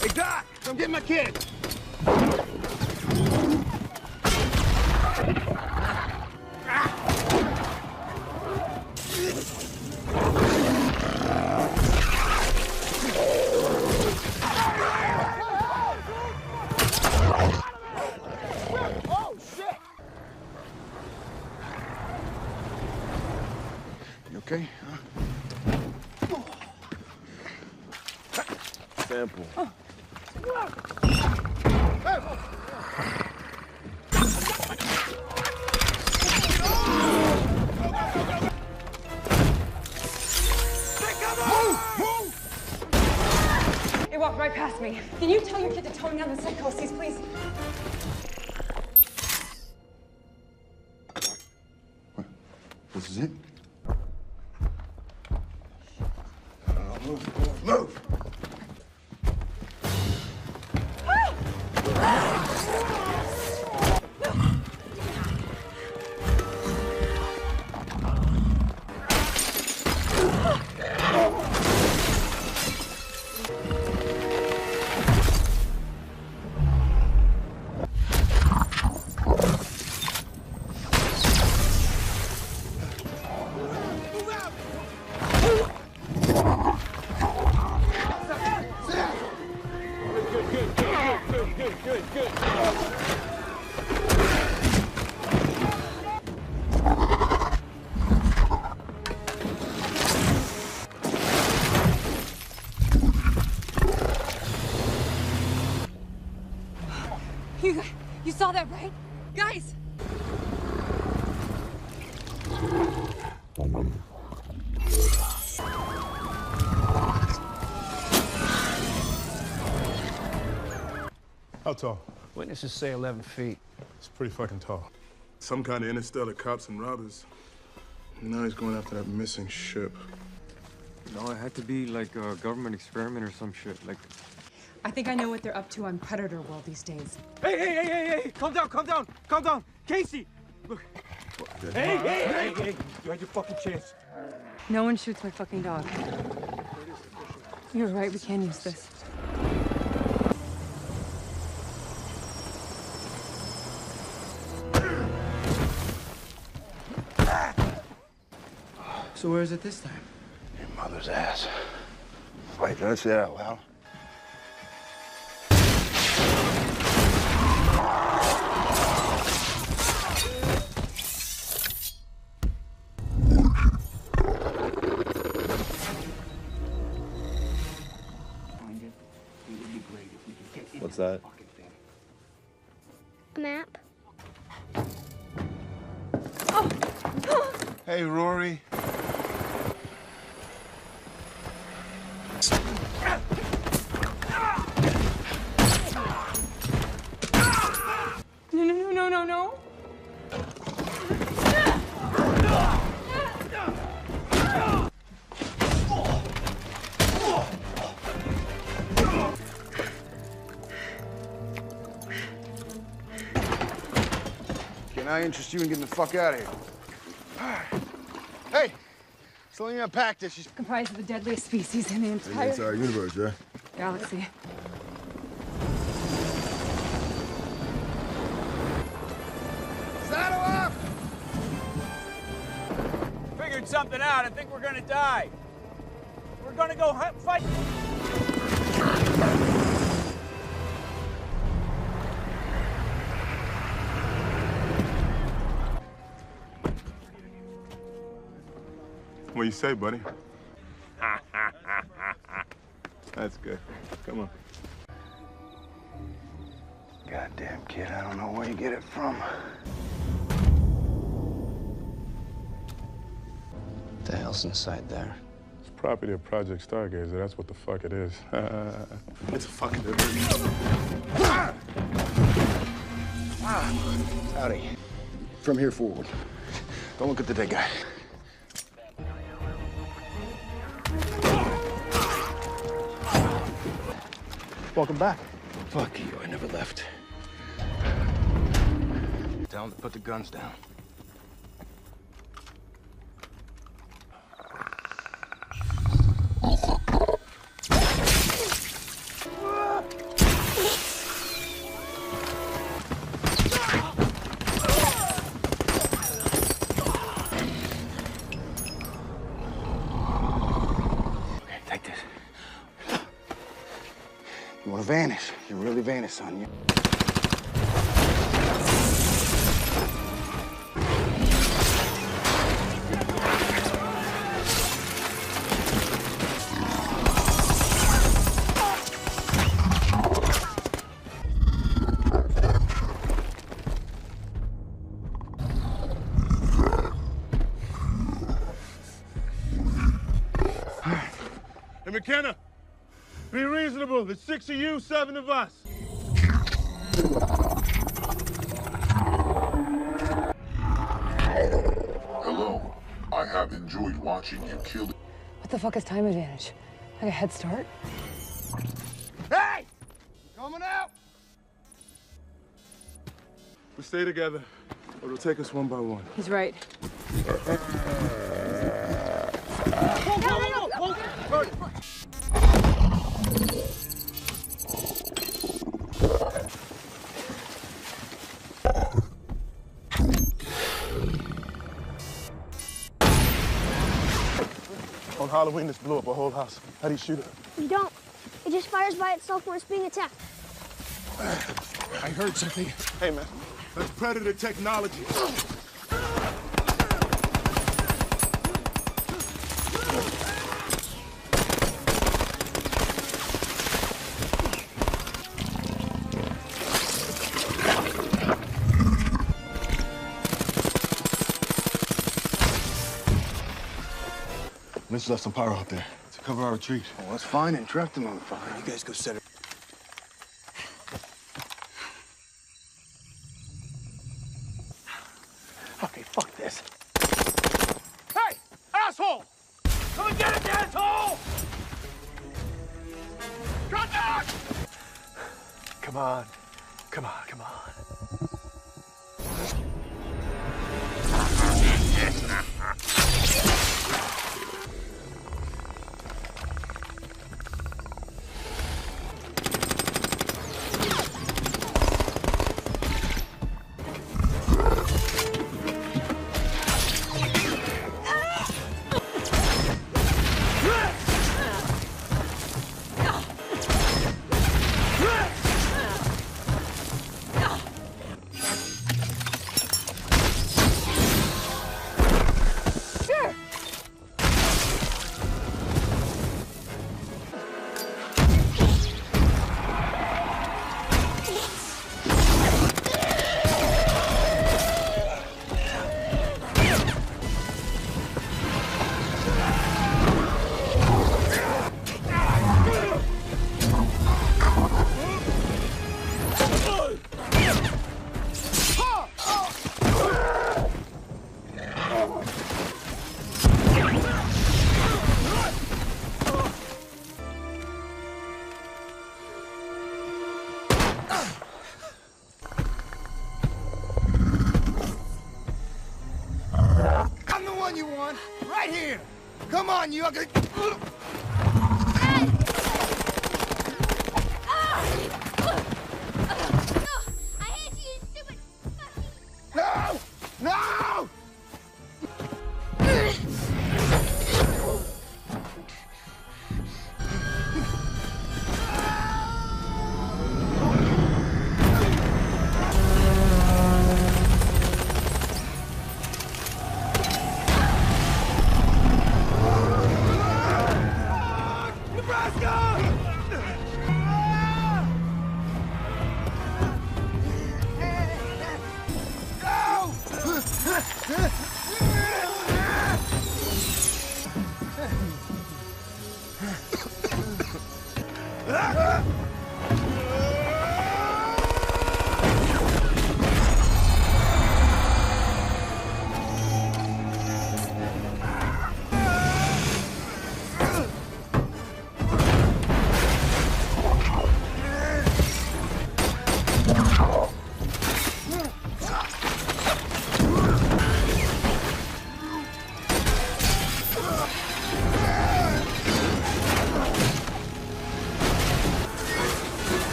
Hey, Doc, come get my kid. Oh, shit! You okay? Huh? Sample. It walked right past me. Can you tell your kid to tone down the psychosis, please? What? This is it? Move! Good. You saw that, right? Guys! How tall? Witnesses say 11 feet. It's pretty fucking tall. Some kind of interstellar cops and robbers. Now he's going after that missing ship. No, it had to be like a government experiment or some shit. Like, I think I know what they're up to on Predator World these days. hey! Calm down! Casey! Look. Hey! You had your fucking chance. No one shoots my fucking dog. You're right, we can use this. So where is it this time? Your mother's ass. Wait, did I say that out loud? What's that? A map. Hey, Rory. No. Can I interest you in getting the fuck out of here? Hey, so let me unpack this. She's Comprised of the deadliest species in the entire our universe, right? galaxy. Saddle up! Figured something out. I think we're gonna die. We're gonna go fight. What you say, buddy? That's good. Come on. Goddamn kid, I don't know where you get it from. What the hell's inside there? It's property of Project Stargazer. That's what the fuck it is. It's a fucking... Howdy. From here forward. Don't look at the dead guy. Welcome back. Fuck you, I never left. Tell him to put the guns down. You want to vanish? You really vanish, son. Hey, McKenna, be reasonable. There's 6 of you, 7 of us. Hello. I have enjoyed watching you kill. What the fuck is time advantage? Like a head start? Hey! Coming out! We stay together, or it'll take us one by one. He's right. On Halloween, this blew up a whole house. How do you shoot it? You don't. It just fires by itself when it's being attacked. I heard something. Hey, man, that's Predator technology. Mitch left some pyro out there to cover our retreat. Oh, that's fine. Interrupt the motherfucker. You guys go set it. Okay, fuck this. Hey, asshole! Come and get it, asshole! Contact! Come on. Come on, come on. I'm the one you want. Right here. Come on, you ugly. I hate you, you stupid fucking... No! No!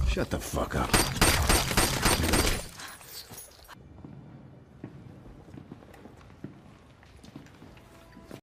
Shut the fuck up.